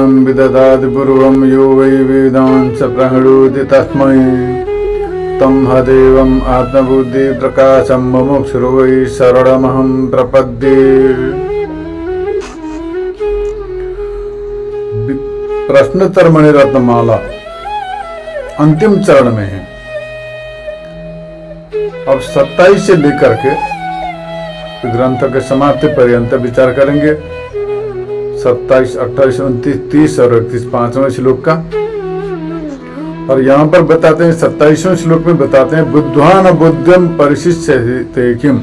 ज्ञानं विदधाति पूर्वं यो वै वेदान् स प्रणोति तस्मै तं हदेवम् आत्मबुद्धि प्रकाशं मुमुक्षुर् वै शरणमहं प्रपद्ये। प्रश्नोत्तर मणिरत्नमाला अंतिम चरण में है। अब 27 से लेकर के ग्रंथ के समाप्ति पर्यंत विचार करेंगे। 27, 28, 29, 30 और 31 पांचवें श्लोक का। और यहाँ पर बताते हैं 27वें श्लोक में बताते हैं बुद्ध्वान बुद्धिम परिशिष्यते किम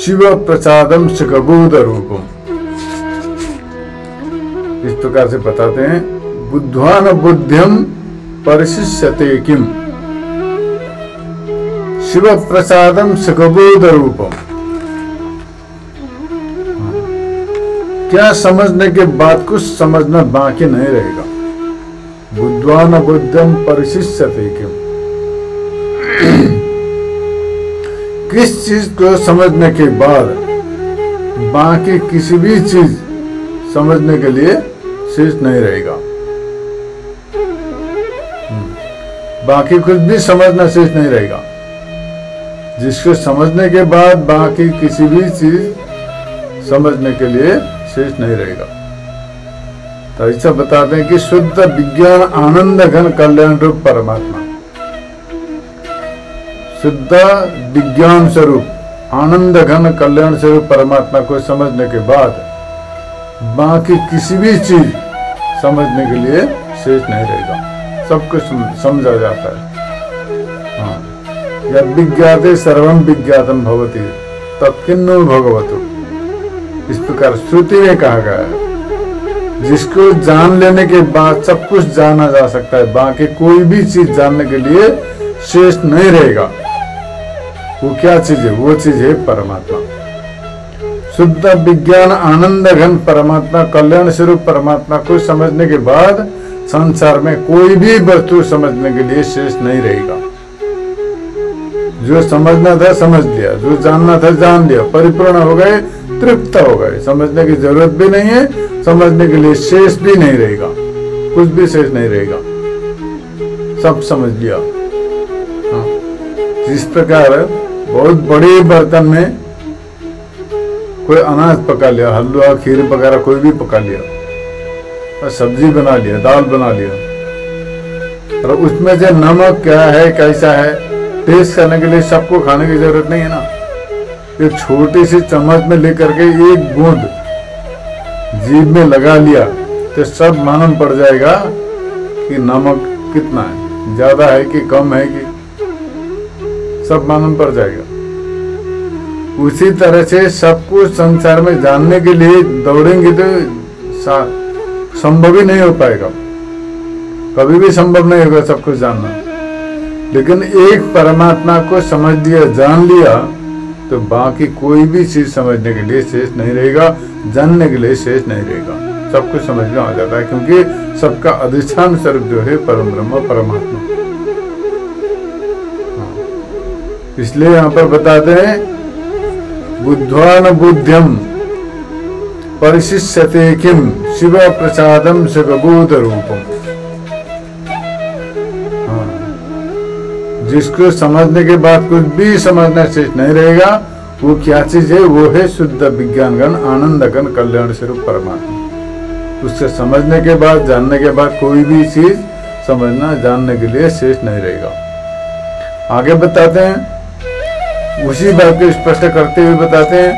शिव प्रसादम सुखबोध रूपम। इस प्रकार से बताते हैं बुद्ध्वान बुद्धिम परिशिष्यते किम शिव प्रसादम सुखबोध रूपम। क्या समझने के बाद कुछ समझना बाकी नहीं रहेगा। बुद्ध्वान बुद्धिम परिशिष्यते किम, किस चीज को समझने के बाद बाकी किसी भी चीज समझने के लिए शेष नहीं रहेगा। बाकी कुछ भी समझना शेष नहीं रहेगा। जिसको समझने के बाद बाकी किसी भी चीज समझने के लिए शेष नहीं रहेगा। तो ऐसा बताते हैं कि शुद्ध विज्ञान आनंद घन कल्याण रूप परमात्मा, शुद्ध विज्ञान स्वरूप आनंद घन कल्याण स्वरूप परमात्मा को समझने के बाद बाकी किसी भी चीज समझने के लिए शेष नहीं रहेगा। सब कुछ समझा जाता है। हाँ, यद विज्ञाते सर्वं विज्ञातम भवति तत्किन्नु भगवतु। इस प्रकार श्रुति में कहा गया है जिसको जान लेने के बाद सब कुछ जाना जा सकता है, बाकी कोई भी चीज जानने के लिए शेष नहीं रहेगा। वो क्या चीज है? वो चीज है परमात्मा। शुद्ध विज्ञान आनंद घन परमात्मा, कल्याण स्वरूप परमात्मा को समझने के बाद संसार में कोई भी वस्तु समझने के लिए शेष नहीं रहेगा। जो समझना था समझ लिया, जो जानना था जान लिया, परिपूर्ण हो गए, तृप्त हो गए। समझने की जरूरत भी नहीं है, समझने के लिए शेष भी नहीं रहेगा, कुछ भी शेष नहीं रहेगा, सब समझ लिया। हाँ। जिस प्रकार बहुत बड़े बर्तन में कोई अनाज पका लिया, हलवा खीर वगैरह कोई भी पका लिया, और सब्जी बना लिया, दाल बना लिया, और उसमें जो नमक क्या है कैसा है टेस्ट करने के लिए सबको खाने की जरूरत नहीं है ना। एक छोटी सी चम्मच में लेकर के एक बूंद जीभ में लगा लिया तो सब मालूम पड़ जाएगा कि नमक कितना है, ज्यादा है कि कम है, कि सब मालूम पड़ जाएगा। उसी तरह से सब कुछ संसार में जानने के लिए दौड़ेंगे तो संभव ही नहीं हो पाएगा, कभी भी संभव नहीं होगा सब कुछ जानना। लेकिन एक परमात्मा को समझ लिया, जान लिया, तो बाकी कोई भी चीज समझने के लिए शेष नहीं रहेगा, जानने के लिए शेष नहीं रहेगा। सब कुछ समझ में आ जाता है, क्योंकि सबका अधिष्ठान स्वरूप जो है परम ब्रह्म परमात्मा। इसलिए यहाँ पर बताते हैं बुद्ध्वान बुद्धिम परिशिष्यते किम शिव प्रसादम सुखबोध रूपम। जिसको समझने के बाद कुछ भी समझना शेष नहीं रहेगा, वो क्या चीज है? वो है शुद्ध विज्ञान गण आनंद गण कल्याण स्वरूप परमात्मा। उससे समझने के बाद, जानने के बाद कोई भी चीज समझना जानने के लिए शेष नहीं रहेगा। आगे बताते हैं, उसी बात को स्पष्ट करते हुए बताते हैं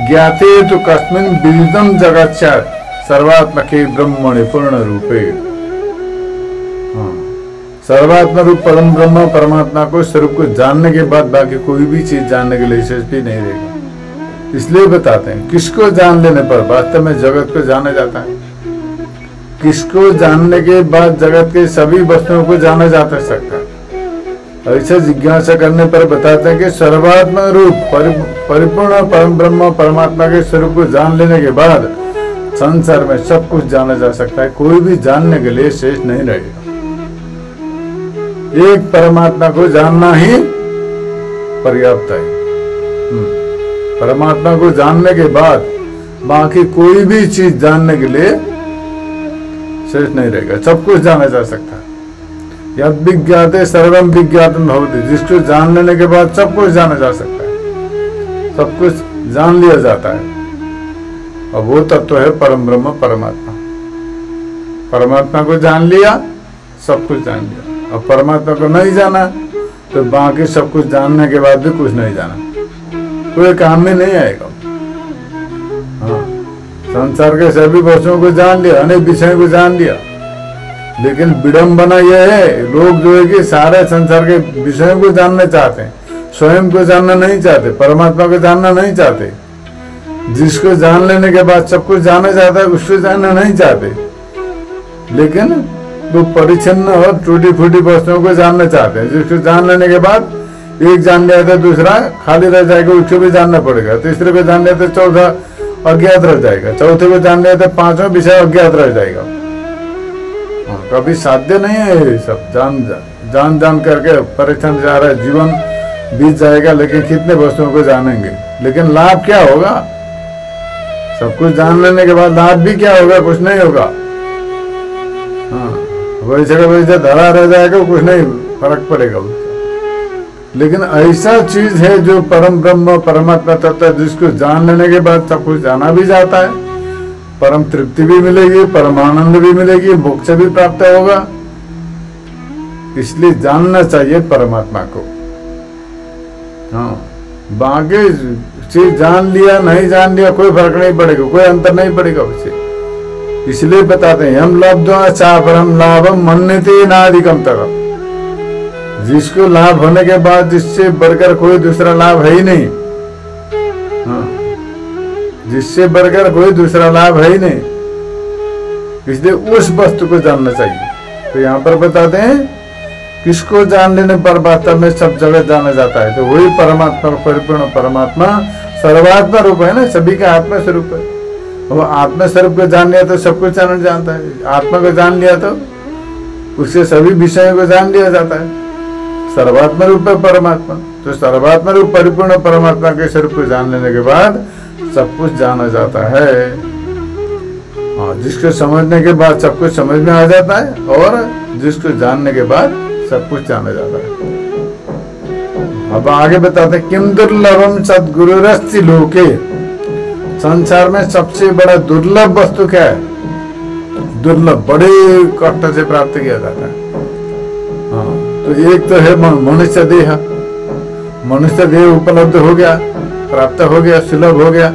ज्ञाते तो कस्मिन विदितम जगत्यात् सर्वात्मके ब्रह्मणि पूर्ण रूपे। सर्वात्मा रूप परम ब्रह्म परमात्मा को स्वरूप को जानने के बाद बाकी कोई भी चीज जानने के लिए शेष भी नहीं रहेगा। इसलिए बताते हैं किसको जान लेने पर वास्तव में जगत को जाना जाता है, किसको जानने के बाद जगत के सभी वस्तुओं को जाना जा सकता है। ऐसा जिज्ञासा करने पर बताते हैं कि सर्वात्मा रूप परिपूर्ण परम ब्रह्म परमात्मा के स्वरूप को जान लेने के बाद संसार में सब कुछ जाना जा सकता है, कोई भी जानने के लिए शेष नहीं रहेगा। एक परमात्मा को जानना ही पर्याप्त है। परमात्मा को जानने के बाद बाकी कोई भी चीज जानने के लिए शेष नहीं रहेगा, सब कुछ जाना जा सकता है। यद विज्ञाते सर्वम विज्ञातम भवति, जिसको जान लेने के बाद सब कुछ जाना जा सकता है, सब कुछ जान लिया जाता है। और वो तत्व है परम ब्रह्म परमात्मा। परमात्मा को जान लिया, सब कुछ जान लिया। और परमात्मा को नहीं जाना तो बाकी सब कुछ जानने के बाद भी कुछ नहीं जाना, कोई काम में नहीं आएगा। हाँ, संसार के सभी वस्तुओं को जान लिया, अनेक विषयों को जान लिया, लेकिन विडंबना यह है, लोग जो है कि सारे संसार के विषयों को जानना चाहते हैं, स्वयं को जानना नहीं चाहते, परमात्मा को जानना नहीं चाहते। जिसको जान लेने के बाद सब कुछ जाना चाहता है, उसको जानना नहीं चाहते, लेकिन वो परिच्छिन्न और टूटी फूटी वस्तुओं को जानना चाहते हैं। जिसको जान लेने के बाद एक जान लिया तो दूसरा खाली रह जाएगा, उसको भी जानना पड़ेगा। तीसरे को जान लिया तो चौथा अज्ञात रह जाएगा, चौथे को जान लिया तो पांचवा विषय अज्ञात रह जाएगा। कभी साध्य नहीं है ये सब। जान जान करके परेशान जा रहा है, जीवन बीत जाएगा, लेकिन कितने वस्तुओं को जानेंगे, लेकिन लाभ क्या होगा? सब कुछ जान लेने के बाद लाभ भी क्या होगा? कुछ नहीं होगा। हाँ, वैसे का वैसे धरा रह जाएगा, कुछ नहीं फर्क पड़ेगा उसका। लेकिन ऐसा चीज है जो परम ब्रह्म परमात्मा तत्व, जिसको जान लेने के बाद सब कुछ जाना भी जाता है, परम तृप्ति भी मिलेगी, परमानंद भी मिलेगी, मोक्ष भी प्राप्त होगा। इसलिए जानना चाहिए परमात्मा को। हाँ, बाकी चीज जान लिया नहीं जान लिया कोई फर्क नहीं पड़ेगा, कोई अंतर नहीं पड़ेगा उससे। इसलिए बताते हैं हम लब्ध्वा चापरम लाभम मन्यते नाधिकम तरफ। जिसको लाभ होने के बाद जिससे बढ़कर कोई दूसरा लाभ है ही नहीं। हाँ, जिससे बढ़कर कोई दूसरा लाभ है ही नहीं, इसलिए उस वस्तु को जानना चाहिए। तो यहाँ पर बताते हैं किसको जान लेने पर वास्तव में सब जगह जाना जाता है, तो वही परमात्मा, परिपूर्ण परमात्मा सर्वात्मा रूप है ना, सभी का आत्मा स्वरूप है। वो आत्मा स्वरूप को जान लिया तो सब कुछ जानता है, आत्मा को जान लिया तो उससे सभी विषयों को जान लिया जाता है। सर्वात्मा रूप है परमात्मा, तो सर्वात्मा रूप परिपूर्ण परमात्मा के स्वरूप को जान लेने के बाद सब कुछ जाना जाता है। हाँ, जिसको समझने के बाद सब कुछ समझ में आ जाता है, और जिसको जानने के बाद सब कुछ जाना जाता है। अब आगे बताते हैं किम दुर्लभम सद्गुरुरस्ति लोके। संसार में सबसे बड़ा दुर्लभ वस्तु क्या है? दुर्लभ, बड़े कष्ट से प्राप्त किया जाता है। हाँ, तो एक तो है मनुष्य देह। मनुष्य देह उपलब्ध हो गया, प्राप्त हो गया, सुलभ हो गया।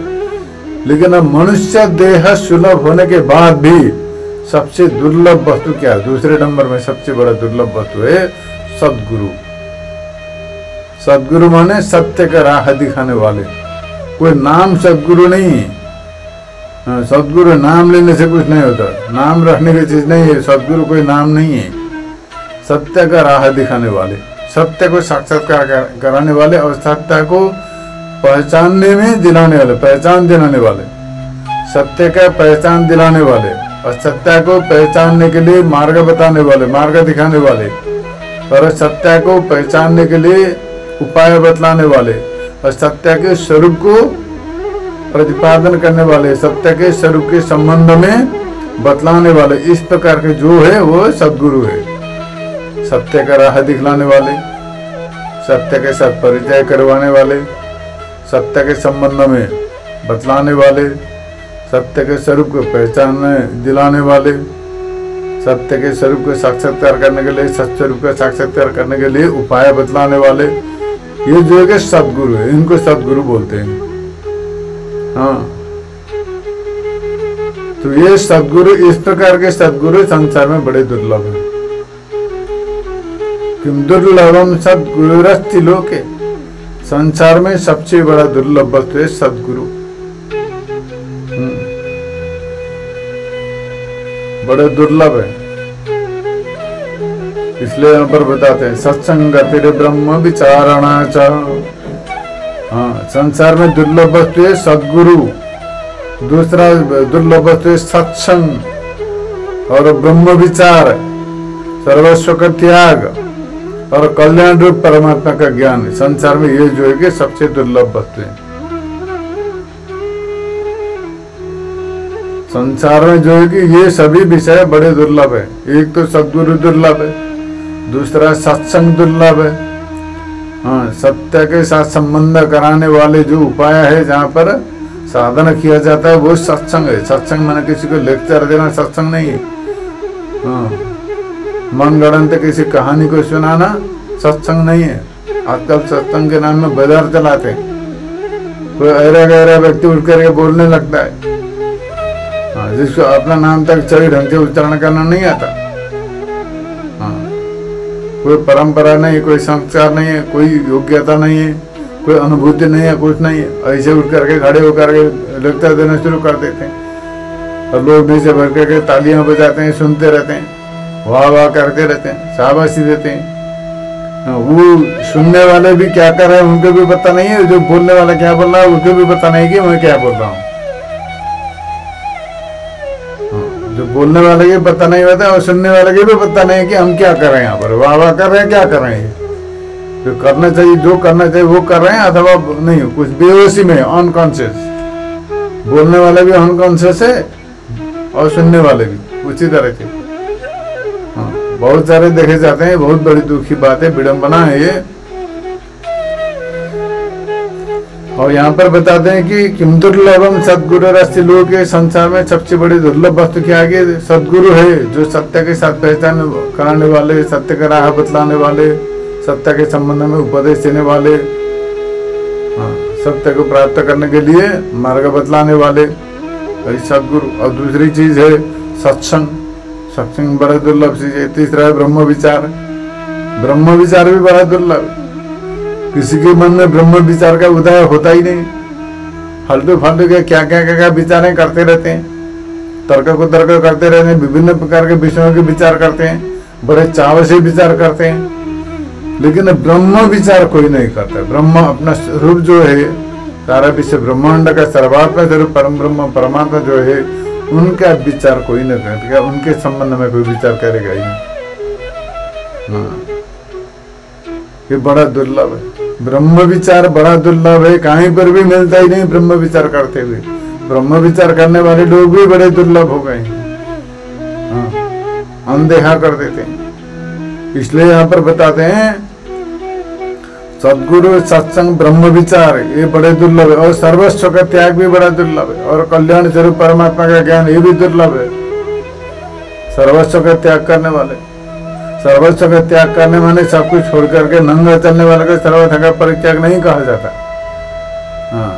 लेकिन अब मनुष्य देह सुलभ होने के बाद भी सबसे दुर्लभ वस्तु क्या है? दूसरे नंबर में सबसे बड़ा दुर्लभ वस्तु है सद्गुरु। सद्गुरु माने सत्य का राह दिखाने वाले। कोई नाम सद्गुरु नहीं है। सद्गुरु नाम लेने से कुछ नहीं होता, नाम रखने की चीज नहीं है। सद्गुरु कोई नाम नहीं है, सत्य का राह दिखाने वाले, सत्य को साक्षात्कार कराने वाले और सत्य को पहचानने में दिलाने वाले, पहचान दिलाने वाले, सत्य का पहचान दिलाने वाले, और सत्य को पहचानने के लिए मार्ग बताने वाले, मार्ग दिखाने वाले, और सत्य को पहचानने के लिए उपाय बतलाने वाले, और सत्य के स्वरूप को प्रतिपादन करने वाले, सत्य के स्वरूप के संबंध में बतलाने वाले, इस प्रकार के जो है वो सद्गुरु है। सत्य का राह दिखलाने वाले, सत्य के साथ परिचय करवाने वाले, सत्य के संबंध में बतलाने वाले, सत्य के स्वरूप को पहचान दिलाने वाले, सत्य के स्वरूप को साक्षात्कार करने के लिए, सत्स्वरूप का साक्षात्कार करने के लिए उपाय बतलाने वाले, ये जो है सद्गुरु है, इनको सद्गुरु बोलते हैं। हाँ, तो ये सद्गुरु, इस प्रकार के सद्गुरु संसार में बड़े दुर्लभ है। किम दुर्लभम सद्गुरुरस्ति लोके। संसार में सबसे बड़ा दुर्लभ वस्तु है सद्गुरु। बड़े दुर्लभ है, इसलिए यहाँ पर बताते हैं सत्संगति ब्रह्म विचारणा च। हाँ, संसार में दुर्लभ वस्तु है सद्गुरु, दूसरा दुर्लभ वस्तु है सत्संग और ब्रह्म विचार, सर्वस्व का त्याग और कल्याण रूप परमात्मा का ज्ञान। संसार में ये जो है कि सबसे दुर्लभ वस्तु है। संसार में जो है कि ये सभी विषय बड़े दुर्लभ है। एक तो सद्गुरु दुर्लभ है, दूसरा सत्संग दुर्लभ है। हाँ, सत्य के साथ संबंध कराने वाले जो उपाय है, जहाँ पर साधना किया जाता है, वो सत्संग है। सत्संग मैंने किसी को लेक्चर देना सत्संग नहीं है। हाँ, मन गढ़ंत किसी कहानी को सुनाना सत्संग नहीं है। आजकल सत्संग के नाम में बाजार चलाते हैं। कोई ऐरा गहरा व्यक्ति उठ करके बोलने लगता है, हाँ, जिसको अपना नाम तक सही ढंग से उच्चारण करना नहीं आता। हाँ, कोई परंपरा नहीं, कोई संस्कार नहीं है, कोई योग्यता नहीं है, कोई अनुभूति नहीं है, कुछ नहीं है। ऐसे उठ करके खड़े होकर के लेक्चर देना शुरू कर देते हैं और लोग नीचे भर करके तालियां बजाते हैं, सुनते रहते हैं, वाह वाह करते रहते हैं, शाबाशी देते हैं। वो सुनने वाले भी क्या कर रहे हैं उनको भी पता नहीं है, जो बोलने वाला क्या बोल रहा है उनको भी पता नहीं कि मैं क्या बोल रहा हूँ। जो बोलने वाले के पता नहीं होता और सुनने वाले के भी पता नहीं कि हम क्या कर रहे हैं, यहाँ पर वाह वाह कर रहे हैं, क्या कर रहे हैं। जो करना चाहिए, जो करना चाहिए वो कर रहे हैं, अथवा नहीं, कुछ बेहोशी में, अनकॉन्शियस। बोलने वाले भी अनकॉन्शियस है और सुनने वाले भी उसी तरह के। हाँ, बहुत सारे देखे जाते हैं। बहुत बड़ी दुखी बात है, विडंबना है ये। और यहाँ पर बताते हैं कि किम दुर्लभम सदगुरु रस्ति लोग के संसार में सबसे बड़ी दुर्लभ वस्तु क्या आगे सदगुरु है, जो सत्य के साथ पहचान कराने वाले, सत्य का राह बतलाने वाले, सत्य के संबंध में उपदेश देने वाले, हाँ, सत्य को प्राप्त करने के लिए मार्ग बतलाने वाले सदगुरु। और दूसरी चीज है सत्संग। सत्संग बड़ा दुर्लभ चीज है। तीसरा है ब्रह्म विचार। ब्रह्म विचार भी बड़ा दुर्लभ। किसी के मन में ब्रह्म विचार का उदय होता ही नहीं। फालतू फालतू के क्या विचारें करते रहते हैं, तर्क को तर्क करते रहते हैं, विभिन्न प्रकार के विषयों के विचार करते हैं, बड़े चाव से विचार करते हैं, लेकिन ब्रह्म विचार कोई नहीं करता। ब्रह्म अपना स्वरूप जो है, सारा विश्व ब्रह्मांड का सर्वात्मा स्वरूप परम ब्रह्म परमात्मा जो है, उनका विचार कोई नहीं करेगा, उनके संबंध में कोई विचार करेगा ही नहीं। हाँ, ये बड़ा दुर्लभ है। ब्रह्म विचार बड़ा दुर्लभ है, कहीं पर भी मिलता ही नहीं ब्रह्म विचार करते हुए। ब्रह्म विचार करने वाले लोग भी बड़े दुर्लभ हो गए हैं। हाँ, अनदेखा कर देते हैं। इसलिए यहाँ पर बताते हैं सदगुरु सत्संग ब्रह्म विचार ये बड़े दुर्लभ है। और सर्वस्व का त्याग भी बड़ा दुर्लभ है। और कल्याण स्वरूप परमात्मा का ज्ञान ये भी दुर्लभ है। सर्वस्व का त्याग करने वाले, सर्वस्व का त्याग करने माने सब कुछ छोड़ करके नंगा चलने वाले को सर्वथा का परित्याग नहीं कहा जाता। हाँ,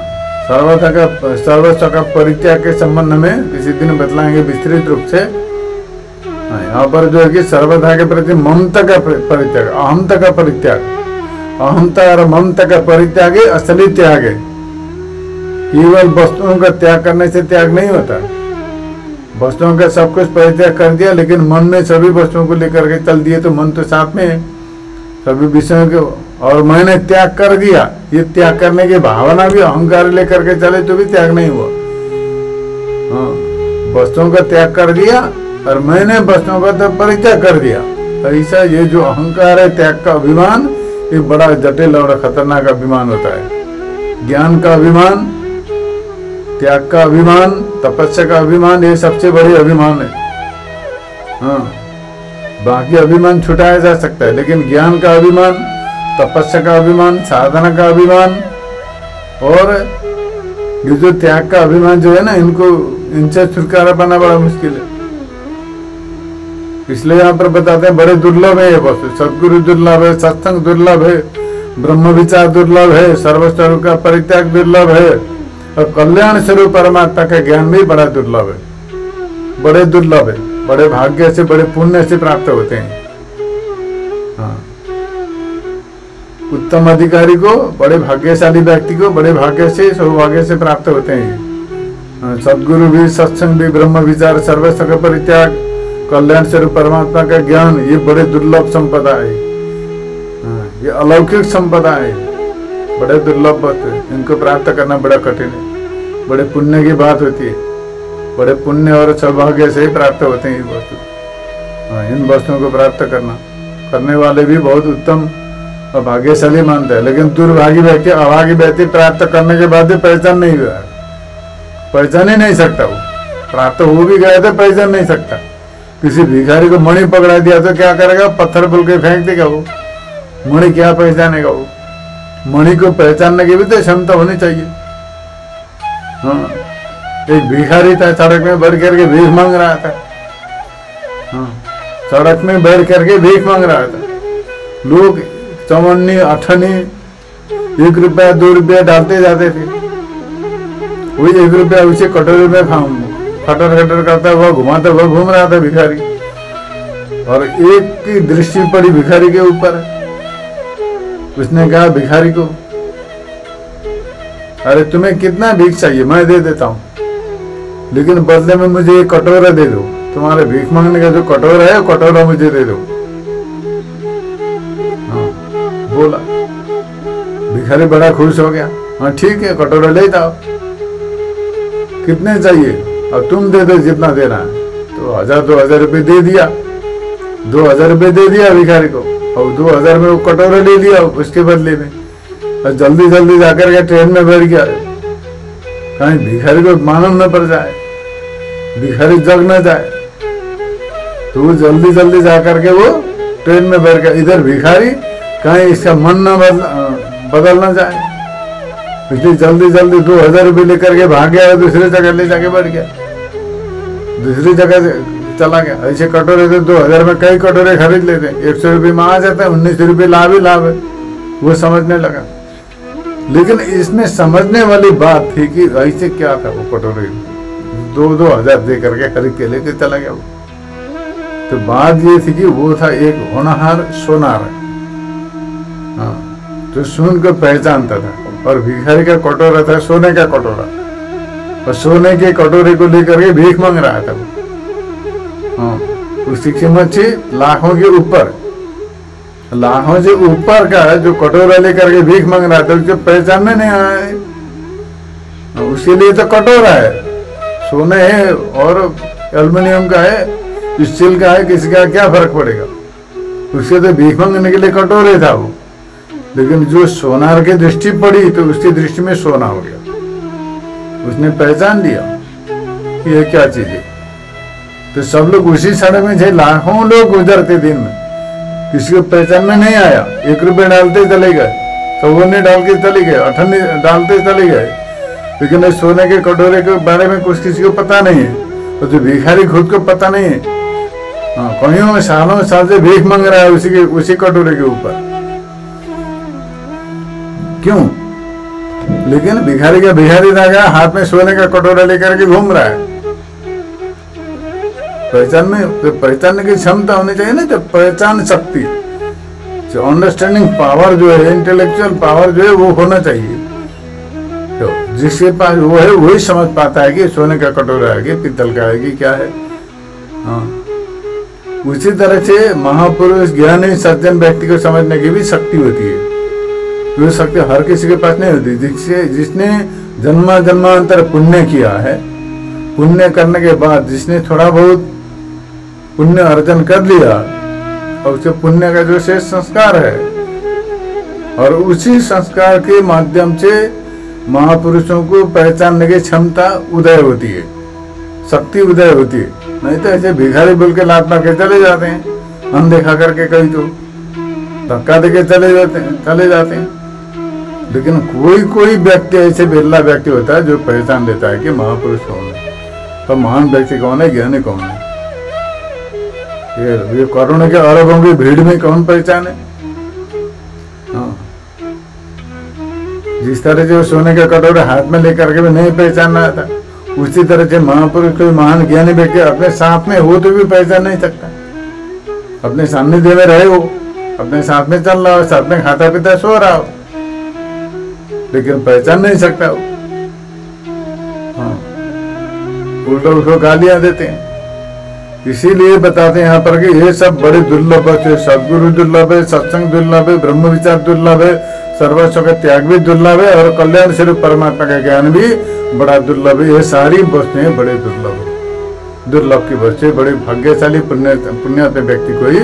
सर्वस्व का परित्याग के संबंध में किसी दिन बतलाएंगे विस्तृत रूप से। हाँ, यहाँ पर जो है कि सर्वथा के प्रति ममता का परित्याग, अहमता का परित्याग। अहमता और ममता का परित्याग है असली त्याग है। केवल वस्तुओं का त्याग करने से त्याग नहीं होता। वस्तुओं का सब कुछ परित्याग कर दिया, लेकिन मन में सभी वस्तुओं को लेकर के चल दिए तो मन तो साथ में है सभी विषयों के। और मैंने त्याग कर दिया, ये त्याग करने की भावना भी अहंकार लेकर के चले तो भी त्याग नहीं हुआ। हाँ, वस्तुओं का त्याग कर दिया और मैंने वस्तुओं का तो परित्याग कर दिया। ऐसा ये जो अहंकार है, त्याग का अभिमान, ये बड़ा जटिल और खतरनाक अभिमान होता है। ज्ञान का अभिमान, त्याग का अभिमान, तपस्या का अभिमान, ये सबसे बड़ी अभिमान है। हाँ, बाकी अभिमान छुटाया जा सकता है, लेकिन ज्ञान का अभिमान, तपस्या का अभिमान, साधना का अभिमान और ये जो त्याग का अभिमान जो है ना, इनसे छुटकारा पाना बड़ा मुश्किल है। इसलिए यहाँ पर बताते हैं बड़े दुर्लभ है ये वस्तु। सदगुरु दुर्लभ है, सत्संग दुर्लभ है, ब्रह्म विचार दुर्लभ है, सर्वस्व का परित्याग दुर्लभ है और कल्याण स्वरूप परमात्मा का ज्ञान भी बड़ा दुर्लभ है। बड़े दुर्लभ है, बड़े भाग्य से, बड़े पुण्य से प्राप्त होते हैं। हाँ, उत्तम अधिकारी को, बड़े भाग्यशाली व्यक्ति को बड़े भाग्य से, सौभाग्य से प्राप्त होते हैं। सदगुरु भी, सत्संग भी, ब्रह्म विचार, सर्वस्व का परित्याग, कल्याण स्वरूप परमात्मा का ज्ञान, ये बड़े दुर्लभ संपदा है। ये अलौकिक संपदा है, बड़े दुर्लभ वस्तु है। इनको प्राप्त करना बड़ा कठिन है, बड़े पुण्य की बात होती है। बड़े पुण्य और सौभाग्य से ही प्राप्त होते हैं ये वस्तु। इन वस्तुओं को प्राप्त करने वाले भी बहुत उत्तम और भाग्यशाली मानते हैं, लेकिन दुर्भागी व्यक्ति, अभागी व्यक्ति प्राप्त करने के बाद भी पहचान नहीं हुआ, पहचान ही नहीं सकता वो। प्राप्त हो भी गया तो पहचान नहीं सकता। किसी भिखारी को मणि पकड़ा दिया तो क्या करेगा, पत्थर बोल के फेंक देगा वो। मणि क्या पहचानेगा वो? मणि को पहचानने की भी तो क्षमता होनी चाहिए। हाँ, एक भिखारी था, सड़क में बैठ करके भीख मांग रहा था। हाँ, सड़क में बैठ करके भीख मांग रहा था। लोग चवन्नी अठनी 1 रुपया 2 रुपया डालते जाते थे। वही 1 रुपया उसे कटोरे में खटर खटर करता हुआ घुमाता हुआ घूम रहा था भिखारी। और एक की दृष्टि पड़ी भिखारी के ऊपर। उसने कहा भिखारी को, अरे तुम्हें कितना भीख चाहिए, मैं दे देता हूं, लेकिन बदले में मुझे एक कटोरा दे दो। तुम्हारे भीख मांगने का जो कटोरा है, कटोरा मुझे दे दो। हाँ, बोला। भिखारी बड़ा खुश हो गया। हाँ ठीक है, कटोरा ले जाओ। कितने चाहिए? और तुम दे दो जितना देना है। तो 1000-2000 रुपये दे दिया। 2000 रुपये दे दिया भिखारी को, और 2000 में वो कटोरा ले लिया उसके बदले में। और जल्दी जल्दी जाकर के ट्रेन में बैठ गया, कहीं भिखारी को मालूम न पड़ जाए, भिखारी जग न जाए। तो वो जल्दी जल्दी जाकर के वो ट्रेन में बैठ गया। इधर भिखारी कहीं इसका मन न बदल न जाए, इसलिए जल्दी जल्दी 2000 रुपये लेकर के भाग गया। दूसरी जगह ले जाके बैठ गया, दूसरी जगह चला गया। ऐसे कटोरे से 2000 में कई कटोरे खरीद लेते हैं। 100 रुपये में आ जाता है, 19 रुपये लाभ ही लाभ है। वो समझने लगा। लेकिन इसमें समझने वाली बात थी कि ऐसे क्या था, वो कटोरे 2-2 हजार दे करके खरीद के लेके चला गया वो। तो बात ये थी कि वो था एक होनहार सोनार। हाँ, जो सुन को पहचानता था। और भिखारी का कटोरा था सोने का कटोरा, और सोने के कटोरे को लेकर के भीख मांग रहा था वो। हाँ, उसकी कीमत थी लाखों के ऊपर। लाखों से ऊपर का जो कटोरा लेकर के भीख मांग रहा था, उसको पहचानने नहीं आया। उसके लिए तो कटोरा है, सोने है और एल्युमिनियम का है, स्टील का है, किसी का क्या फर्क पड़ेगा। उसके तो भीख मांगने के लिए कटोरे था वो। लेकिन जो सोनार की दृष्टि पड़ी तो उसकी दृष्टि में सोना हो गया। उसने पहचान लिया कि ये क्या चीज है। तो सब लोग उसी सड़क में थे, लाखों लोग गुजरते दिन में, किसी को पहचान में नहीं आया। 1 रुपये डालते चले गए, 54 डाल के चले गए, 58 डालते चले गए। लेकिन इस सोने के कटोरे के बारे में कुछ किसी को पता नहीं है। और जो भिखारी खुद को पता नहीं है, हाँ, कईयों सालों साल से भीख मांग रहा है उसी कटोरे के ऊपर। क्यों? लेकिन भिखारी का भिखारी रह गया, हाथ में सोने का कटोरा लेकर के घूम रहा है। पहचान में तो पहचानने की क्षमता होनी चाहिए ना, तो पहचान शक्ति, जो अंडरस्टैंडिंग पावर जो है, इंटेलेक्चुअल पावर जो है वो होना चाहिए। तो जिसके पास वो है वही समझ पाता है कि सोने का कटोरा है कि पीतल का है कि क्या है। हाँ, उसी तरह से महापुरुष ज्ञानी सज्जन व्यक्ति को समझने की भी शक्ति होती है। वो शक्ति हर किसी के पास नहीं होती। जिसने जन्मा जन्मांतर पुण्य किया है, पुण्य करने के बाद जिसने थोड़ा बहुत पुण्य अर्जन कर लिया, और उसके पुण्य का जो शेष संस्कार है, और उसी संस्कार के माध्यम से महापुरुषों को पहचानने की क्षमता उदय होती है, शक्ति उदय होती है। नहीं तो ऐसे भिखारी बोल के लात मार के चले जाते हैं, अनदेखा करके, कहीं तो धक्का देके चले जाते हैं। लेकिन कोई व्यक्ति ऐसे बिरला व्यक्ति होता है जो पहचान लेता है कि महापुरुष कौन है, तो महान व्यक्ति कौन है, ज्ञानी कौन है। ये करोड़ों के अरबों की भीड़ में कौन पहचाने। हाँ, जिस तरह से सोने का कटोरा हाथ में लेकर के भी नहीं पहचानना था, उसी तरह से महापुरुष कोई महान ज्ञानी व्यक्ति अपने साथ में हो तो भी पहचान नहीं सकता। अपने सानिध्य में रहे हो, अपने साथ में चल रहा हो, साथ में खाता पीता सो रहा हो, लेकिन पहचान नहीं सकता हो। हाँ, उल्टा उसको गालियां देते हैं। इसीलिए बताते हैं यहाँ पर कि ये सब बड़े दुर्लभ है। सदगुरु दुर्लभ है, सत्संग दुर्लभ है, ब्रह्म विचार दुर्लभ है, सर्वस्व का त्याग भी दुर्लभ है, और कल्याण स्वरूप परमात्मा का ज्ञान भी बड़ा दुर्लभ है। ये सारी वस्तुएं बड़े दुर्लभ है। दुर्लभ की वस्तुएं बड़े भाग्यशाली पुण्यात्म व्यक्ति को ही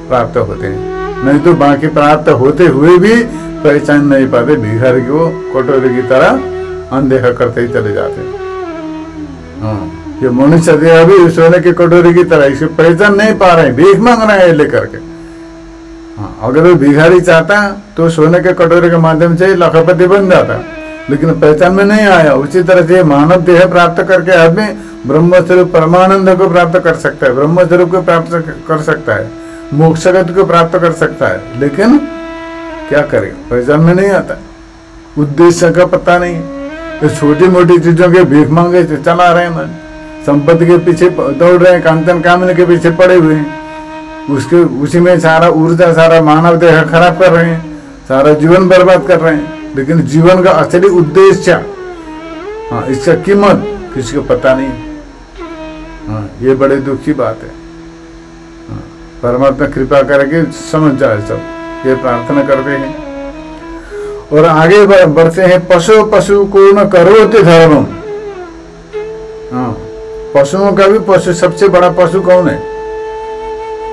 प्राप्त होते हैं। नहीं तो बाकी प्राप्त होते हुए भी पहचान नहीं पाते, भिखारी को कटोरे की तरह अनदेखा करते ही चले जाते हैं। हाँ, ये मनुष्य देह भी सोने की कटोरी की तरह, इसकी पहचान नहीं पा रहे, भीख मांग रहे हैं लेकर के। हाँ, अगर वो भिखारी चाहता तो सोने के कटोरे के माध्यम से लखपति बन जाता, लेकिन पहचान में नहीं आया। उसी तरह से मानव देह प्राप्त करके आदमी ब्रह्म स्वरूप परमानंद को प्राप्त कर सकता है, ब्रह्म स्वरूप को प्राप्त कर सकता है, मोक्षगत को प्राप्त कर सकता है, लेकिन क्या करेगा, पहचान में नहीं आता, उद्देश्य का पता नहीं। तो छोटी मोटी चीजों के भीख मांगे चला रहे हैं, मन संपत्ति के पीछे दौड़ रहे हैं, कांचन कामने के पीछे पड़े हुए हैं, उसके उसी में सारा ऊर्जा, सारा मानव देह खराब कर रहे हैं, सारा जीवन बर्बाद कर रहे हैं। लेकिन जीवन का असली उद्देश्य, हाँ, इसका कीमत किसी को पता नहीं। हाँ, ये बड़े दुख की बात है। हाँ, परमात्मा कृपा करके समझ जाए सब, ये प्रार्थना करते हैं। और आगे बढ़ते हैं, पशु पशु को न करोति धर्मम। हाँ, पशुओं का भी पशु सबसे बड़ा पशु कौन है?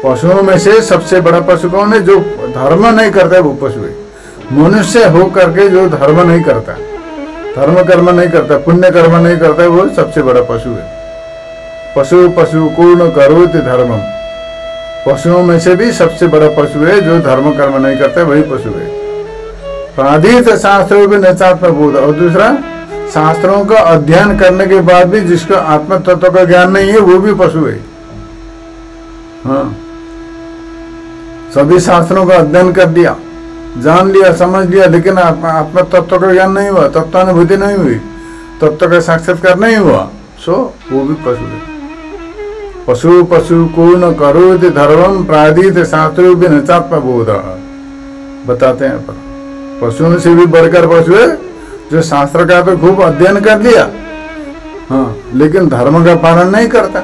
पशुओं में से सबसे बड़ा पशु कौन है? जो धर्म नहीं करता है वो पशु है। मनुष्य हो करके जो धर्म नहीं करता, धर्म कर्म नहीं करता, पुण्य कर्म नहीं करता, वो सबसे बड़ा पशु है। पशु पशु पूर्ण करोति धर्मम। पशुओं में से भी सबसे बड़ा पशु है जो धर्म कर्म नहीं करता, वही पशु है। प्राधीत शास्त्रों भी नचात्म बोध। और दूसरा, शास्त्रों का अध्ययन करने के बाद भी जिसको आत्म तत्व का ज्ञान नहीं है वो भी पशु है। हाँ, सभी शास्त्रों का अध्ययन कर दिया, जान लिया, समझ लिया, लेकिन आत्म तत्व का ज्ञान नहीं हुआ, तत्वानुभूति नहीं हुई, तत्व का साक्षात्कार नहीं हुआ, सो वो भी पशु है। पशु पशु को न करोति धर्मम प्राधीत शास्त्रों भी नचात्म बोध। बताते हैं पर पशुओं से भी बढ़कर पशु है जो शास्त्र का तो खूब अध्ययन कर लिया, हाँ, लेकिन धर्म का पालन नहीं करता।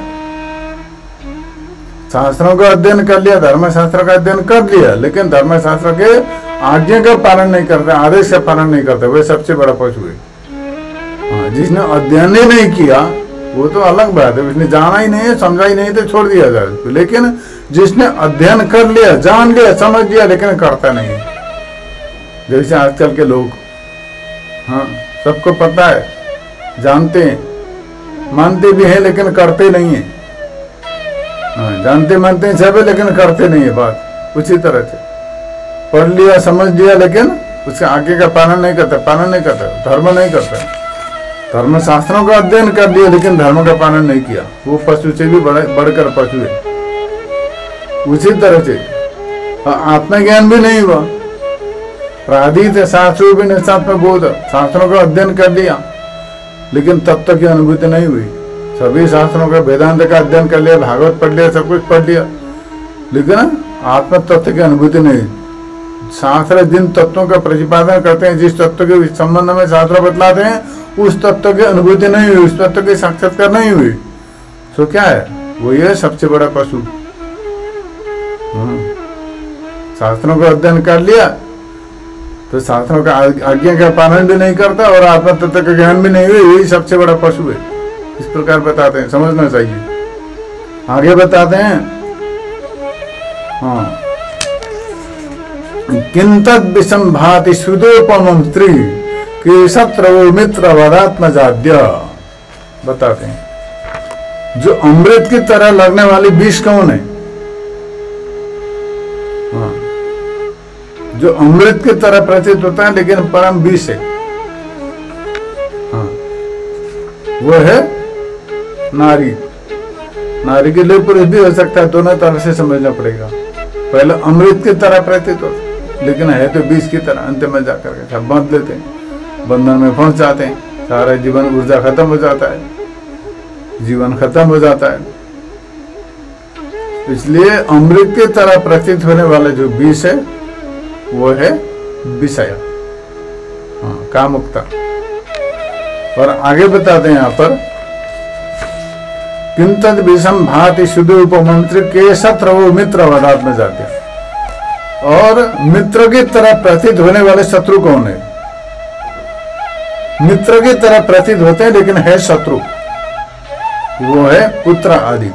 शास्त्रों का अध्ययन कर लिया, धर्म शास्त्र का अध्ययन कर लिया, लेकिन धर्म शास्त्र के आज्ञा का पालन नहीं करता, आदेश का पालन नहीं करता, वह सबसे बड़ा पशु है। हाँ, जिसने अध्ययन ही नहीं किया वो तो अलग बात है, उसने जाना ही नहीं है, समझा ही नहीं तो छोड़ दिया जाए उसको। लेकिन जिसने अध्ययन कर लिया, जान लिया, समझ लिया, लेकिन करता नहीं है, जैसे आजकल के लोग, हाँ, सबको पता है, जानते हैं, मानते भी हैं, लेकिन करते नहीं है। हाँ, जानते मानते हैं सब, लेकिन करते नहीं है बात। उसी तरह से पढ़ लिया, समझ लिया, लेकिन उसके आगे का पालन नहीं करता, धर्म नहीं करता। धर्म शास्त्रों का अध्ययन कर लिया, लेकिन धर्म का पालन नहीं किया, वो पशु से भी बढ़कर पशु है। उसी तरह से आत्मज्ञान भी नहीं हुआ। प्राधीत शास्त्रों भी निशात्म बोध, शास्त्रों का अध्ययन कर लिया, लेकिन तत्व की अनुभूति नहीं हुई। सभी शास्त्रों का, वेदांत का अध्ययन कर लिया, भागवत पढ़ लिया, सब कुछ पढ़ लिया, लेकिन आत्म तत्व की अनुभूति नहीं। शास्त्र जिन तत्वों का प्रतिपादन करते हैं, जिस तत्व के संबंध में शास्त्र बतलाते हैं, उस तत्व की अनुभूति नहीं हुई, उस तत्व की साक्षात्कार नहीं हुई, तो क्या है? वो ये सबसे बड़ा पशु। शास्त्रों का अध्ययन कर लिया तो शास्त्रों का आज्ञा का पालन भी नहीं करता और आत्म तत्व का ज्ञान भी नहीं हुई, यही सबसे बड़ा पशु है। इस प्रकार बताते हैं, समझना चाहिए। आगे बताते हैं, हाँ, किंतद विसंभाति सुदोपमं स्त्री के शत्रु मित्र वरात्मजाद्य। बताते हैं, जो अमृत की तरह लगने वाली विष कौन है? हाँ, जो अमृत की तरह प्रतीत होता है लेकिन परम विष है, हाँ, वो है नारी। नारी के लिए पुरुष भी हो सकता है, दोनों तरह से समझना पड़ेगा। पहले अमृत की तरह प्रतीत होता है, लेकिन है तो विष की तरह। अंत में जाकर के सब बांध लेते हैं, बंधन में फंस जाते हैं, सारा जीवन ऊर्जा खत्म हो जाता है, जीवन खत्म हो जाता है। इसलिए अमृत की तरह प्रतीत होने वाला जो विष है वो है विषय, हाँ, कामुकता। और आगे बताते हैं यहाँ पर, किंतद विषम भाति सुदोपमंत्र के शत्रु मित्र वदात्म जाते। और मित्र की तरह प्रतीत होने वाले शत्रु कौन है? मित्र की तरह प्रतीत होते हैं लेकिन है शत्रु, वो है पुत्र आदि।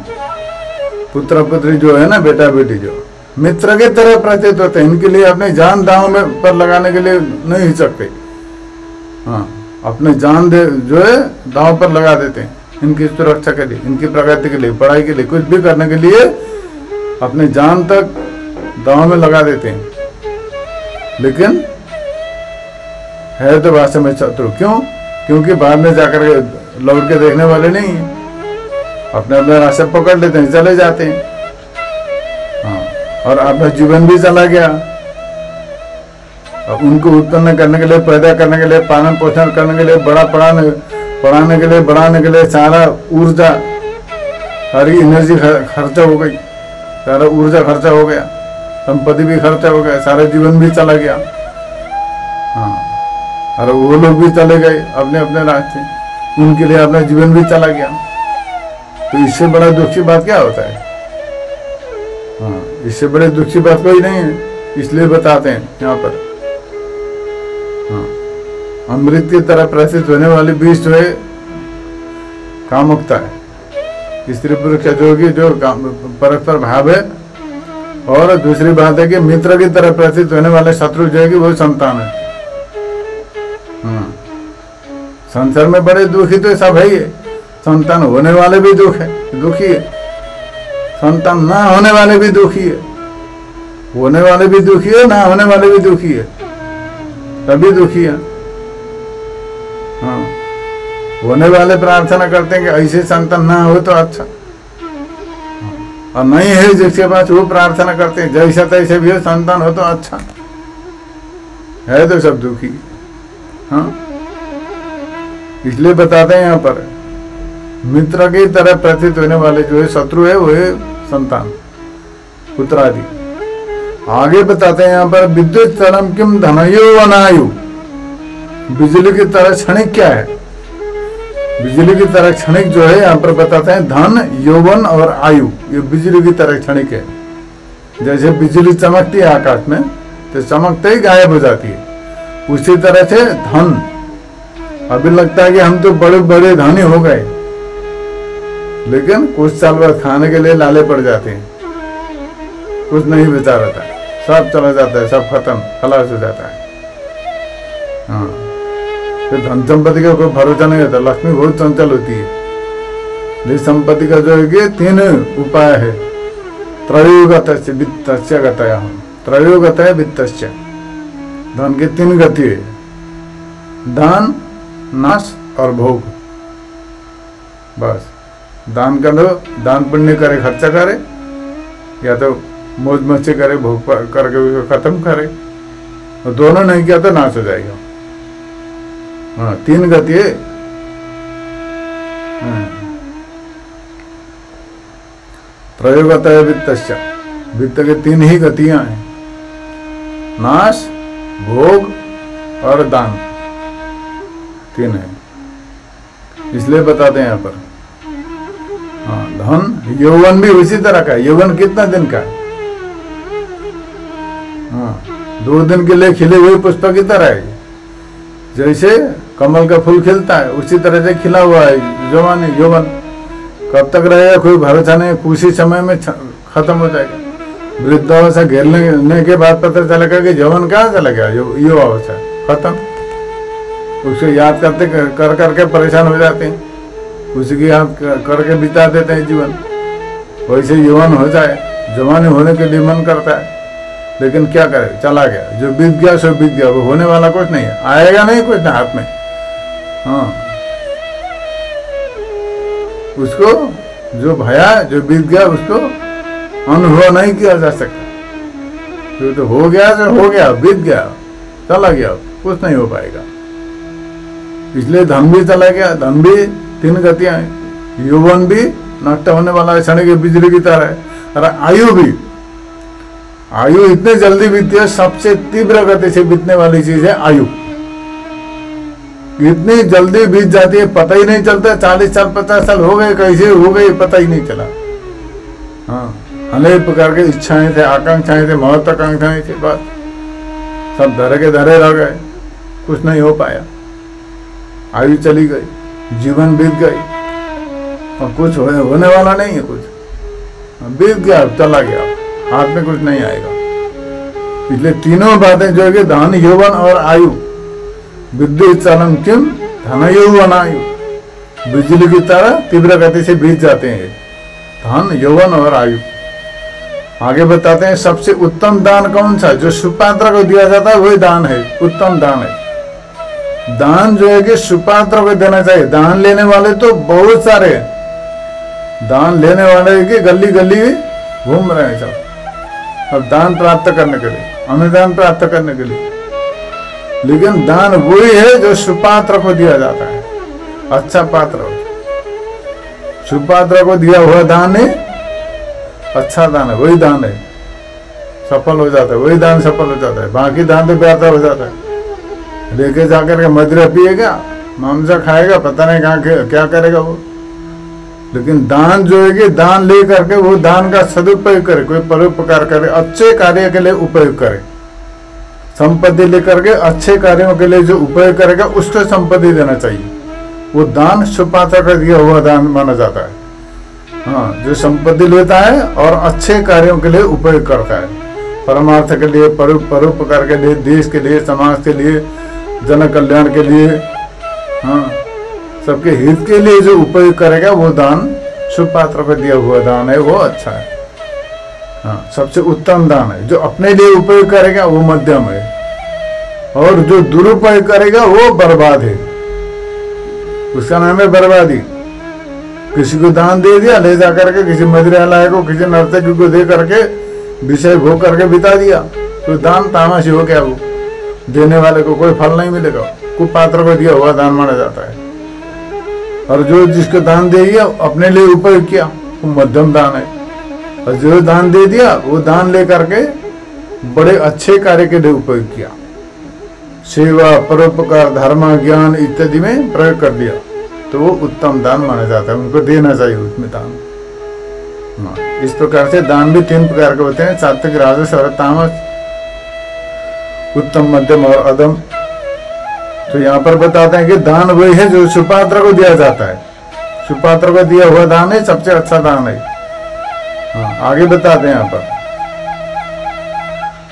पुत्र पुत्री जो है ना, बेटा बेटी, जो मित्र के तरह प्रतीत होते हैं, इनके लिए अपने जान दांव में पर लगाने के लिए नहीं हिचकते। हाँ, अपने जान दे जो है दांव पर लगा देते हैं, इनकी सुरक्षा के लिए, इनकी प्रगति के लिए, पढ़ाई के लिए, कुछ भी करने के लिए अपनी जान तक दांव में लगा देते हैं, लेकिन है तो वास्तव में शत्रु। क्यों? क्योंकि बाद में जाकर के लौट के देखने वाले नहीं है, अपने अपने रास्ते पकड़ लेते हैं, चले जाते हैं। हाँ, और अपना जीवन भी चला गया। अब उनको उत्पन्न करने के लिए, पैदा करने के लिए, पालन पोषण करने के लिए, पढ़ाने के लिए, बढ़ाने के लिए सारा ऊर्जा, सारी एनर्जी खर्चा हो गई, सारा ऊर्जा खर्चा हो गया, संपत्ति भी खर्चा हो गया, सारा जीवन भी चला गया। हाँ, और वो लोग भी चले गए अपने अपने रास्ते, उनके लिए अपना जीवन भी चला गया। तो इससे बड़ा दुख की बात क्या होता है? हाँ, इससे बड़े दुख की बात कोई नहीं है, इसलिए बताते हैं यहाँ पर। हाँ, अमृत की तरह प्रसिद्ध होने वाली बीज जो है कामुकता है, स्त्री पुरुष का जो परस्पर भाव है। और दूसरी बात है कि मित्र की तरह प्रसिद्ध होने वाले शत्रु जो है कि वो संतान है। हाँ, संसार में बड़े दुखी तो सब है ही है, संतान होने वाले भी दुखी है, संतान ना होने वाले भी दुखी है, होने वाले भी दुखी है, ना होने वाले भी दुखी है, सभी दुखी है। हाँ, होने वाले प्रार्थना करते हैं कि ऐसे संतान ना हो तो अच्छा, और नहीं है जिसके पास वो प्रार्थना करते हैं जैसा तैसे भी हो, संतान हो तो अच्छा है, तो सब दुखी। हाँ, इसलिए बताते हैं यहाँ पर मित्र की तरह प्रतीत होने वाले जो है शत्रु है, वो है संतान, पुत्र आदि। आगे बताते हैं यहाँ पर विद्युत चरम किम धनयो अनायु, बिजली की तरह क्षणिक क्या है? बिजली की तरह क्षणिक जो है यहाँ पर बताते हैं धन, यौवन और आयु, ये बिजली की तरह क्षणिक है। जैसे बिजली चमकती है आकाश में तो चमकते ही गायब हो जाती है, उसी तरह से धन, अभी लगता है कि हम तो बड़े बड़े धनी हो गए, लेकिन कुछ साल बाद खाने के लिए लाले पड़ जाते हैं, कुछ नहीं बचा रहता, सब चला जाता है, सब खत्म, खलास हो जाता है। हाँ, तो धन संपत्ति का कोई भरोसा नहीं होता, लक्ष्मी बहुत चंचल होती है। इस संपत्ति का जो है कि 3 उपाय है, त्रयोगतस्य वित्तस्य गतयः, त्रयोगतय वित्तस्य, धन की 3 गति है, दान, नाश और भोग। बस दान कर दो, दान पुण्य करे, खर्चा करे, या तो मौज मस्ती करे, भोग करके उसको खत्म करे, और दोनों नहीं किया तो नाश हो जाएगा। हाँ, 3 गति है। त्रयोगतय वित्तस्य, वित्त के 3 ही गतियां हैं, नाश, भोग और दान, 3 है। इसलिए बताते हैं यहाँ पर। हाँ, धन, यौवन भी उसी तरह का है। यौवन कितना दिन का है? हाँ, 2 दिन के लिए खिले हुए पुष्प की तरह है। जैसे कमल का फूल खिलता है उसी तरह से खिला हुआ है जवान, यौवन। कब तक रहेगा कोई भरोसा नहीं, कुछ ही समय में खत्म हो जाएगा। वृद्धावस्था घेरने के बाद पता चलेगा कि यौवन कहाँ चला गया, युवावस्था खत्म। उसको याद करते कर करके परेशान हो जाते हैं, उसी की याद करके बिता देते हैं जीवन। वैसे यौवन हो जाए, जवानी होने के लिए मन करता है, लेकिन क्या करे, चला गया। जो बीत गया सो बीत गया, वो होने वाला कुछ नहीं है, आएगा नहीं कुछ ना हाथ में। हाँ, उसको जो भया, जो बीत गया, उसको अनुभव नहीं किया जा सकता। तो हो गया तो हो गया, बीत गया, चला गया, कुछ नहीं हो पाएगा। इसलिए धन भी चला गया, धन भी 3 गतियां हैं, यौवन भी नष्ट होने वाला है, क्षण की बिजली की तरह है, और आयु भी, आयु इतने जल्दी बीतती है, सबसे तीव्र गति से बीतने वाली चीज है आयु। इतनी जल्दी बीत जाती है, पता ही नहीं चलता। 40 साल 50 साल हो गए, कैसे हो गए पता ही नहीं चला। हाँ, अनेक प्रकार की इच्छाएं थे, आकांक्षाएं थे, महत्वाकांक्षाएं थे, बस सब धरे के धरे रह गए, कुछ नहीं हो पाया। आयु चली गई, जीवन बीत गई, और कुछ होने वाला नहीं है, कुछ बीत गया, चला गया, हाथ में कुछ नहीं आएगा। इसलिए तीनों बातें जो है कि धन, यौवन और आयु, विद्युत चलम किम धन यौवन आयु, बिजली की तरह तीव्र गति से बीत जाते हैं धन, यौवन और आयु। आगे बताते हैं सबसे उत्तम दान कौन सा? जो सुपात्र को दिया जाता है वही दान है, उत्तम दान है। दान जो है कि सुपात्र को देना चाहिए। दान लेने वाले तो बहुत सारे हैं, दान लेने वाले की गली गली घूम रहे हैं सब, अब दान प्राप्त करने के लिए, अनुदान प्राप्त करने के लिए। लेकिन दान वही है जो सुपात्र को दिया जाता है, अच्छा पात्र हो। सुपात्र को दिया हुआ दान है अच्छा दान है, वही दान है, सफल हो जाता है, वही दान सफल हो जाता है। बाकी दान तो व्यर्थ हो जाता है। लेके जाकर के मदिरा पिएगा, मांसा खाएगा, पता नहीं कहाँ क्या करेगा वो। लेकिन दान जो है कि दान ले करके वो दान का सदुपयोग करे, कोई परोपकार करे, अच्छे कार्य के लिए उपयोग करे। संपत्ति लेकर के अच्छे कार्यों के लिए जो उपयोग करेगा उसको संपत्ति देना चाहिए। वो दान सुपात्र का दिया हुआ दान माना जाता है। हाँ, जो संपत्ति लेता है और अच्छे कार्यों के लिए उपयोग करता है, परमार्थ के लिए, परोपकार के लिए, देश के लिए, समाज के लिए, जन कल्याण के लिए, हाँ, सबके हित के लिए जो उपयोग करेगा वो दान सुपात्र पर दिया हुआ दान है, वो अच्छा है। हाँ, सबसे उत्तम दान है। जो अपने लिए उपयोग करेगा वो मध्यम है, और जो दुरुपयोग करेगा वो बर्बाद है, उसका नाम है बर्बादी। किसी को दान दे दिया, ले जा करके किसी मदिरालय को, किसी नर्तकी को दे करके विषय भोग करके बिता दिया, तो दान तामसी हो गया। वो देने वाले को कोई फल नहीं मिलेगा, कुपात्र को दिया हुआ दान माना जाता है। और जो जिसको दान दे दिया अपने लिए उपयोग किया वो मध्यम दान है। और जो दान दे दिया वो दान ले करके बड़े अच्छे कार्य के लिए उपयोग किया, सेवा, परोपकार, धर्म, ज्ञान इत्यादि में प्रयोग कर दिया, तो वो उत्तम दान माना जाता है। उनको देना चाहिए उसमें दान। इस प्रकार से दान भी 3 प्रकार के होते हैं, सात्विक, राजस और तामस, उत्तम, मध्यम और अधम। तो यहाँ पर बताते हैं कि दान वही है जो सुपात्र को दिया जाता है। सुपात्र को दिया हुआ दान है सबसे अच्छा दान है। हाँ, आगे बताते हैं यहाँ पर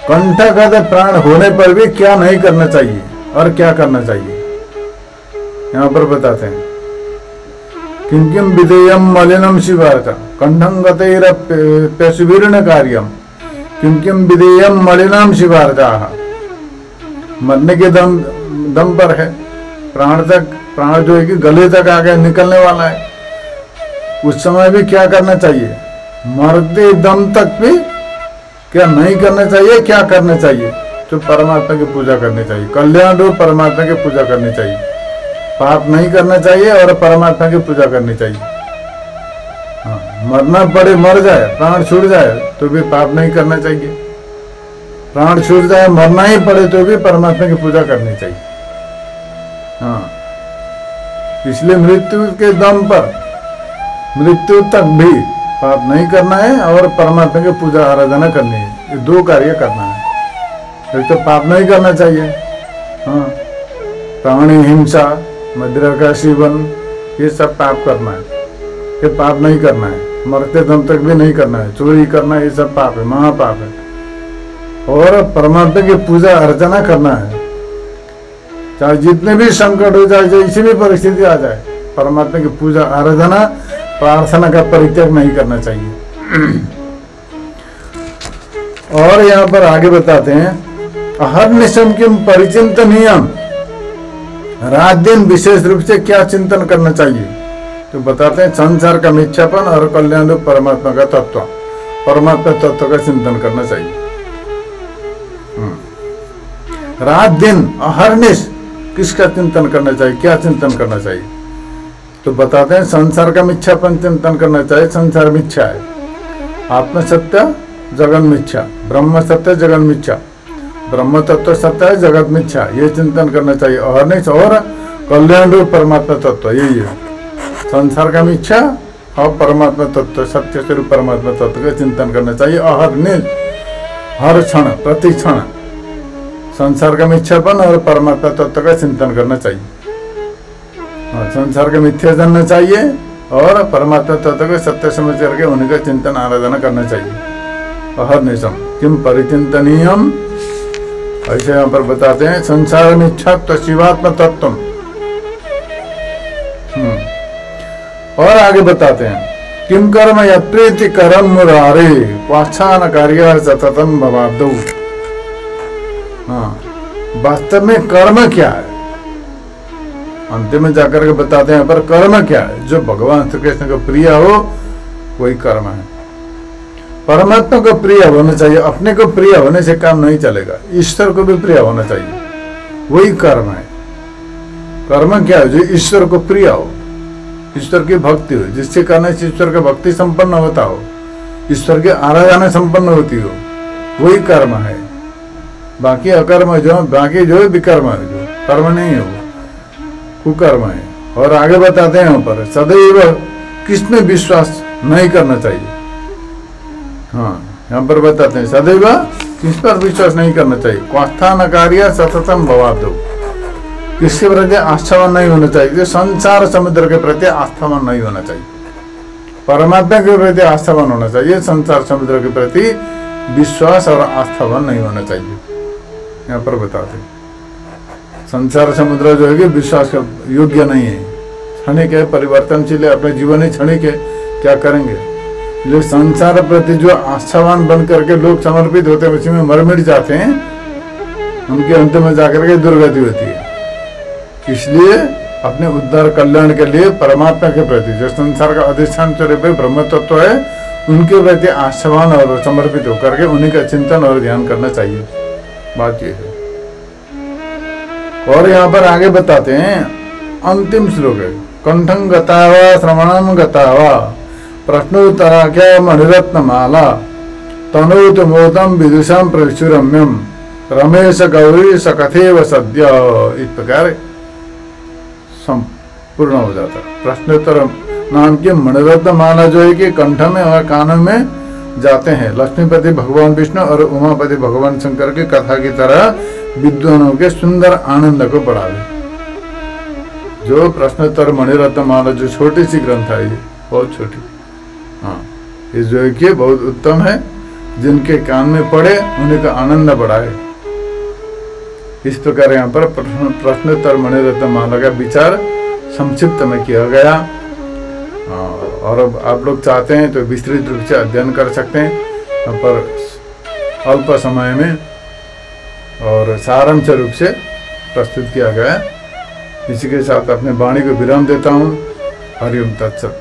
कंठगत प्राण होने पर भी क्या नहीं करना चाहिए और क्या करना चाहिए। यहाँ पर बताते हैं किम किम विधेयम मलिनम शिवार्थ कंठं गतैरप्यसुवीर्ण कार्यम किम किम विधेयम मलिनम शिवार्थाः। मरने के दम पर है, प्राण जो है कि गले तक आगे निकलने वाला है, उस समय भी क्या करना चाहिए, मरते दम तक भी क्या नहीं करना चाहिए, क्या करना चाहिए, तो परमात्मा की पूजा करनी चाहिए, कल्याण रूप परमात्मा की पूजा करनी चाहिए, पाप नहीं करना चाहिए और परमात्मा की पूजा करनी चाहिए। हाँ, मरना पड़े, मर जाए, प्राण छूट जाए तो भी पाप नहीं करना चाहिए, प्राण छूट जाए, मरना ही पड़े तो भी परमात्मा की पूजा करनी चाहिए। हाँ, इसलिए मृत्यु के दम पर, मृत्यु तक भी पाप नहीं करना है और परमात्मा की पूजा आराधना करनी है। ये 2 कार्य करना है। एक तो पाप नहीं करना चाहिए, हाँ, प्राणी हिंसा, मदिरा का सेवन, ये सब पाप करना है, ये पाप नहीं करना है। मरते दम तक भी नहीं करना है। चोरी करना ये सब पाप है, महापाप है। और परमात्मा की पूजा अर्चना करना है, चाहे जितने भी संकट हो जाए, जैसी भी परिस्थिति आ जाए, परमात्मा की पूजा आराधना प्रार्थना का परित्याग नहीं करना चाहिए। और यहाँ पर आगे बताते हैं अहर्निशम किम परिचिंतनीयम, रात दिन विशेष रूप से क्या चिंतन करना चाहिए। तो बताते हैं संसार का मिथ्यापन और कल्याण रूप परमात्मा का तत्व, परमात्मा तत्व का चिंतन करना चाहिए। रात दिन अहर्निश किसका चिंतन करना चाहिए, क्या चिंतन करना चाहिए। तो बताते हैं संसार का मिथ्यापन चिंतन करना चाहिए। संसार मिथ्या है, आत्म सत्य, जगत मिथ्या, ब्रह्म सत्य, जगत मिथ्या, ब्रह्म तत्व सत्य है, जगत मिथ्या, ये चिंतन करना चाहिए। अहर्निश और कल्याण रूप परमात्मा तत्व, यही है संसार का मिथ्या और परमात्मा तत्व, सत्य स्वरूप परमात्मा तत्व का चिंतन करना चाहिए। अहर्निश, हर क्षण प्रति क्षण संसार का मिथ्यापन और परमात्मा तत्व का चिंतन करना चाहिए। संसार का मिथ्या जानना चाहिए और परमात्मा तत्व को सत्य समझ करके उनका चिंतन आराधना करना चाहिए। अहर्निशम किम परिचिंतनीयम, ऐसे यहाँ पर बताते हैं संसार मिथ्यात्व शिवात्म तत्व, और आगे बताते हैं, किम कर्म यत्प्रीति करम मुरारे वाच्छान कार्य सततम भवाब्दौ। हाँ, वास्तव में कर्म क्या है, अंतिम में जाकर के बताते हैं, पर कर्म क्या है। जो भगवान श्री कृष्ण को प्रिय हो वही कर्म है। परमात्मा को प्रिय होना चाहिए, अपने को प्रिय होने से काम नहीं चलेगा, ईश्वर को भी प्रिय होना चाहिए, वही कर्म है। कर्म क्या है, जो ईश्वर को प्रिय हो, ईश्वर की भक्ति हो, जिससे करने से ईश्वर की भक्ति संपन्न होता हो, ईश्वर की आराधना संपन्न होती हो, वही कर्म है। बाकी अकर्म जो, बाकी जो विकर्म है, जो कर्म नहीं है वो कुकर्म है। और आगे बताते हैं यहाँ पर, सदैव किसमें विश्वास नहीं करना चाहिए। हाँ, यहाँ पर बताते हैं सदैव किस पर विश्वास नहीं करना चाहिए। क्वास्थान कार्य सततम भवाब्दौ, किसके प्रति आस्थावान नहीं होना चाहिए, जो संसार समुद्र के प्रति आस्थावान नहीं होना चाहिए। परमात्मा के प्रति आस्थावान होना चाहिए, संसार समुद्र के प्रति विश्वास और आस्थावान नहीं होना चाहिए। यहाँ पर बताते हैं संसार समुद्र जो है कि विश्वास का योग्य नहीं है, क्षणिक है, परिवर्तनशील है, अपने जीवन ही क्षणिक है, क्या करेंगे। जो संसार प्रति जो आस्थावान बन करके लोग समर्पित होते हैं, उसी में मर मिट जाते हैं, उनके अंत में जाकर के दुर्गति होती है। इसलिए अपने उद्धार कल्याण के लिए परमात्मा के प्रति, जो संसार का अधिष्ठान स्वरूप ब्रह्म तत्व है, उनके प्रति आस्थावान और समर्पित होकर के उन्हीं का चिंतन और ध्यान करना चाहिए। बात यह है। और यहाँ पर आगे बताते हैं, अंतिम श्लोक है, कंठं गतावा श्रवणं गतावा प्रश्नोत्तराख्या मणिरत्न माला तनूत मोदम विदुषाम प्रचुरम्यम रमेश गौरी सकथेव सद्य। इस प्रकार संपूर्ण हो जाता। प्रश्नोत्तर नाम की मणिरत्न माला जो है कि कंठ में और कानों में जाते हैं, लक्ष्मीपति भगवान विष्णु और उमापति भगवान शंकर की कथा की तरह विद्वानों के सुंदर आनंद को बढ़ावे। जो प्रश्नोत्तर मणिरत्न माला जो छोटी सी ग्रंथ है, ये बहुत छोटी, हाँ, ये जो है कि बहुत उत्तम है, जिनके कान में पड़े उन्हीं का आनंद बढ़ाए। इस प्रकार यहाँ पर प्रश्नोत्तर मणिरत्न माला का विचार संक्षिप्त में किया गया। और अब आप लोग चाहते हैं तो विस्तृत रूप से अध्ययन कर सकते हैं, यहाँ पर अल्प समय में और सारांश रूप से प्रस्तुत किया गया है। इसी के साथ अपने वाणी को विराम देता हूँ। हरिओम तत्सत।